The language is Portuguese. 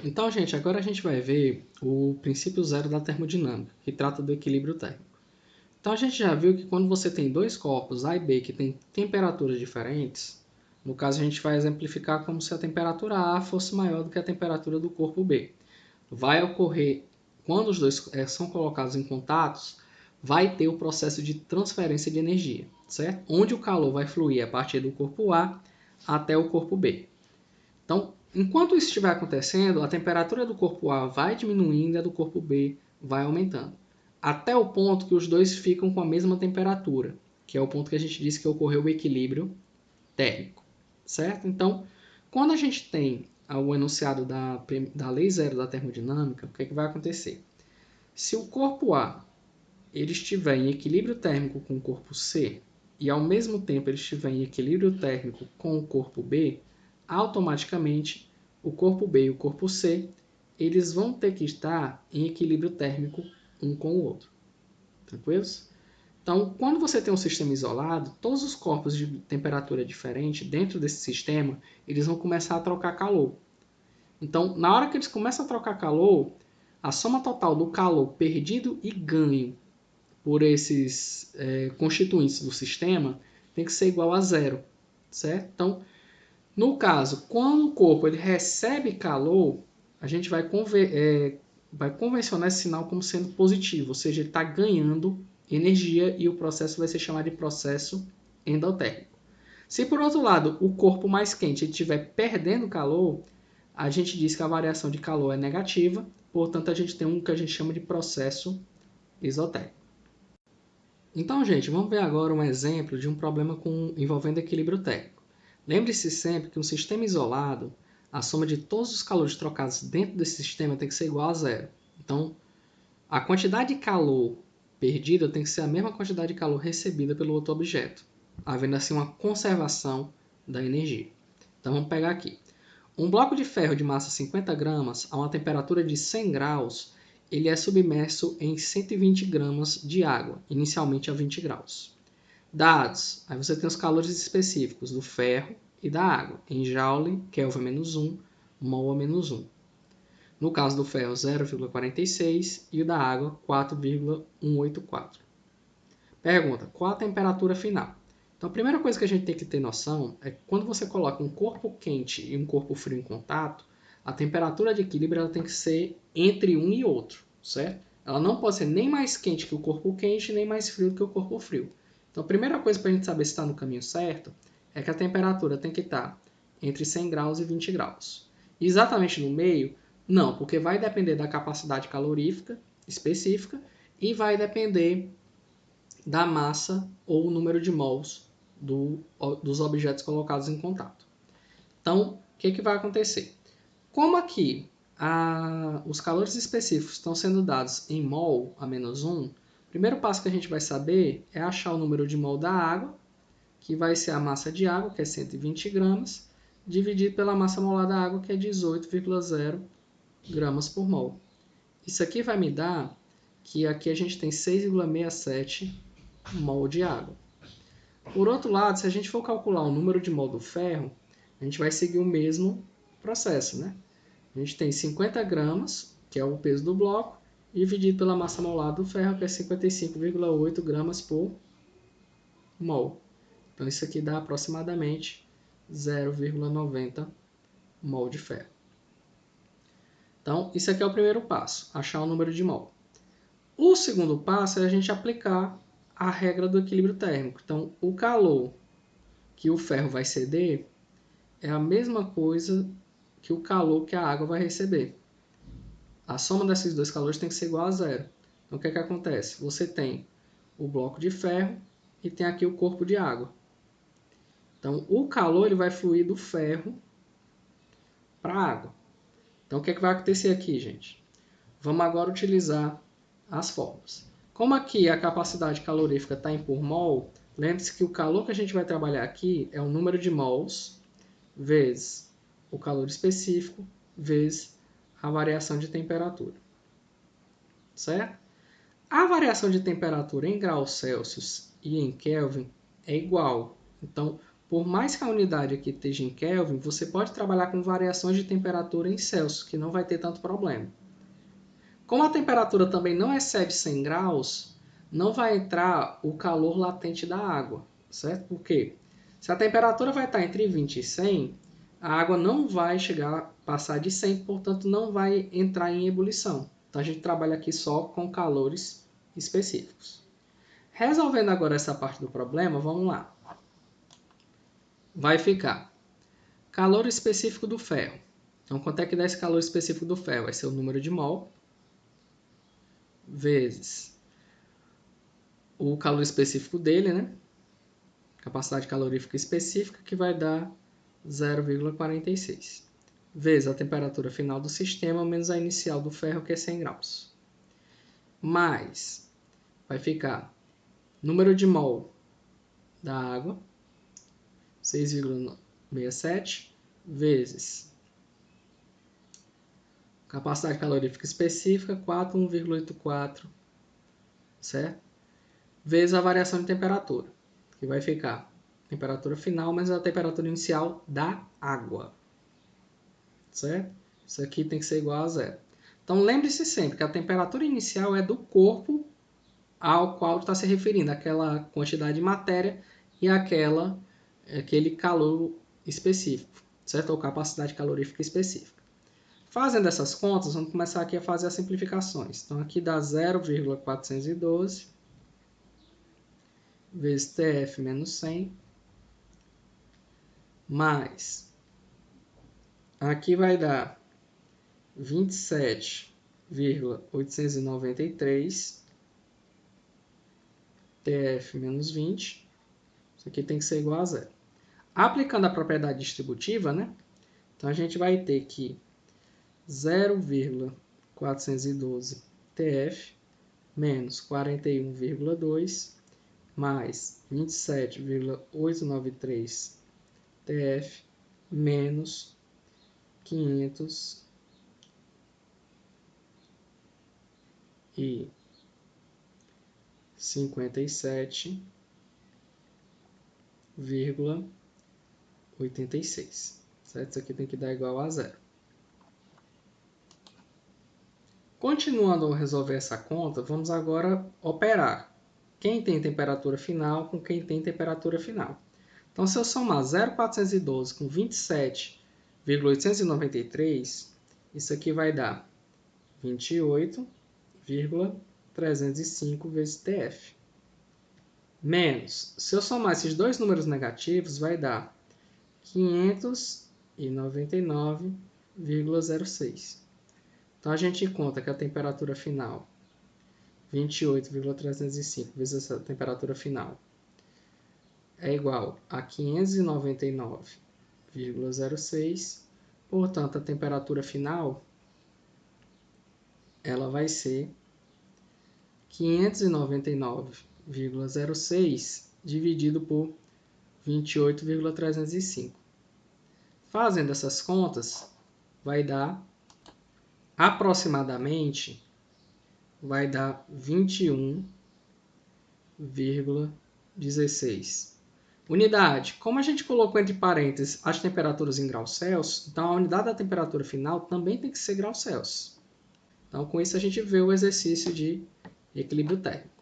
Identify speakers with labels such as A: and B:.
A: Então, gente, agora a gente vai ver o princípio zero da termodinâmica, que trata do equilíbrio térmico. Então, a gente já viu que quando você tem dois corpos, A e B, que têm temperaturas diferentes, no caso a gente vai exemplificar como se a temperatura A fosse maior do que a temperatura do corpo B. Vai ocorrer, quando os dois são colocados em contatos, vai ter o processo de transferência de energia, certo? Onde o calor vai fluir a partir do corpo A até o corpo B. Então, enquanto isso estiver acontecendo, a temperatura do corpo A vai diminuindo e a do corpo B vai aumentando, até o ponto que os dois ficam com a mesma temperatura, que é o ponto que a gente disse que ocorreu o equilíbrio térmico, certo? Então, quando a gente tem o enunciado da lei zero da termodinâmica, o que, é que vai acontecer? Se o corpo A ele estiver em equilíbrio térmico com o corpo C e ao mesmo tempo ele estiver em equilíbrio térmico com o corpo B, automaticamente o corpo B e o corpo C eles vão ter que estar em equilíbrio térmico um com o outro. Tranquilos? Então, quando você tem um sistema isolado, todos os corpos de temperatura diferente dentro desse sistema, eles vão começar a trocar calor. Então, na hora que eles começam a trocar calor, a soma total do calor perdido e ganho por esses constituintes do sistema tem que ser igual a zero, certo? Então, no caso, quando o corpo ele recebe calor, a gente vai convencionar esse sinal como sendo positivo, ou seja, ele está ganhando energia e o processo vai ser chamado de processo endotérmico. Se por outro lado o corpo mais quente estiver perdendo calor, a gente diz que a variação de calor é negativa, portanto a gente tem um que a gente chama de processo isotérmico. Então, gente, vamos ver agora um exemplo de um problema envolvendo equilíbrio térmico. Lembre-se sempre que um sistema isolado, a soma de todos os calores trocados dentro desse sistema tem que ser igual a zero. Então, a quantidade de calor perdida tem que ser a mesma quantidade de calor recebida pelo outro objeto, havendo assim uma conservação da energia. Então, vamos pegar aqui. Um bloco de ferro de massa 50 gramas a uma temperatura de 100 graus ele é submerso em 120 gramas de água, inicialmente a 20 graus. Dados, aí você tem os calores específicos do ferro e da água, em Joule, Kelvin-1, mol/-1. No caso do ferro, 0,46 e o da água, 4,184. Pergunta, qual a temperatura final? Então, a primeira coisa que a gente tem que ter noção é que quando você coloca um corpo quente e um corpo frio em contato, a temperatura de equilíbrio ela tem que ser entre um e outro, certo? Ela não pode ser nem mais quente que o corpo quente, nem mais frio que o corpo frio. Então, a primeira coisa para a gente saber se está no caminho certo é que a temperatura tem que estar entre 100 graus e 20 graus. E exatamente no meio, não, porque vai depender da capacidade calorífica específica e vai depender da massa ou o número de mols dos objetos colocados em contato. Então, o que vai acontecer? Como aqui os calores específicos estão sendo dados em mol a menos 1, o primeiro passo que a gente vai saber é achar o número de mol da água, que vai ser a massa de água, que é 120 gramas, dividido pela massa molar da água, que é 18,0 gramas por mol. Isso aqui vai me dar que aqui a gente tem 6,67 mol de água. Por outro lado, se a gente for calcular o número de mol do ferro, a gente vai seguir o mesmo processo, né? A gente tem 50 gramas, que é o peso do bloco, dividido pela massa molar do ferro, que é 55,8 gramas por mol. Então, isso aqui dá aproximadamente 0,90 mol de ferro. Então, isso aqui é o primeiro passo, achar o número de mol. O segundo passo é a gente aplicar a regra do equilíbrio térmico. Então, o calor que o ferro vai ceder é a mesma coisa que o calor que a água vai receber. A soma desses dois calores tem que ser igual a zero. Então, o que acontece? Você tem o bloco de ferro e tem aqui o corpo de água. Então, o calor ele vai fluir do ferro para a água. Então, o que vai acontecer aqui, gente? Vamos agora utilizar as fórmulas. Como aqui a capacidade calorífica está em por mol, lembre-se que o calor que a gente vai trabalhar aqui é o número de mols vezes o calor específico vezes a variação de temperatura. Certo? A variação de temperatura em graus Celsius e em Kelvin é igual. Então, por mais que a unidade aqui esteja em Kelvin, você pode trabalhar com variações de temperatura em Celsius, que não vai ter tanto problema. Como a temperatura também não excede 100 graus, não vai entrar o calor latente da água, certo? Por quê? Se a temperatura vai estar entre 20 e 100, a água não vai chegar a passar de 100, portanto não vai entrar em ebulição. Então a gente trabalha aqui só com calores específicos. Resolvendo agora essa parte do problema, vamos lá. Vai ficar calor específico do ferro. Então, quanto é que dá esse calor específico do ferro? Vai ser o número de mol vezes o calor específico dele, né? Capacidade calorífica específica, que vai dar 0,46. Vezes a temperatura final do sistema menos a inicial do ferro, que é 100 graus. Mais, vai ficar número de mol da água, 6,67, vezes capacidade calorífica específica, 4,1,84, certo? Vezes a variação de temperatura, que vai ficar temperatura final menos a temperatura inicial da água, certo? Isso aqui tem que ser igual a zero. Então, lembre-se sempre que a temperatura inicial é do corpo ao qual está se referindo, aquela quantidade de matéria e aquele calor específico, certo? Ou capacidade calorífica específica. Fazendo essas contas, vamos começar aqui a fazer as simplificações. Então, aqui dá 0,412 vezes TF menos 100, mais, aqui vai dar 27,893 TF menos 20. Isso aqui tem que ser igual a zero. Aplicando a propriedade distributiva, né? Então, a gente vai ter que 0,412 TF menos 41,2 mais 27,893 TF menos 557,86. Certo? Isso aqui tem que dar igual a zero. Continuando a resolver essa conta, vamos agora operar quem tem temperatura final com quem tem temperatura final. Então, se eu somar 0,412 com 27,893, isso aqui vai dar 28,305 vezes TF. Menos, se eu somar esses dois números negativos, vai dar 599,06. Então, a gente conta que a temperatura final, 28,305 vezes essa temperatura final, é igual a 599,06. Portanto, a temperatura final ela vai ser 599,06 dividido por 28,305. Fazendo essas contas, vai dar aproximadamente 21,16. Unidade. Como a gente colocou entre parênteses as temperaturas em graus Celsius, então a unidade da temperatura final também tem que ser graus Celsius. Então, com isso, a gente vê o exercício de equilíbrio térmico.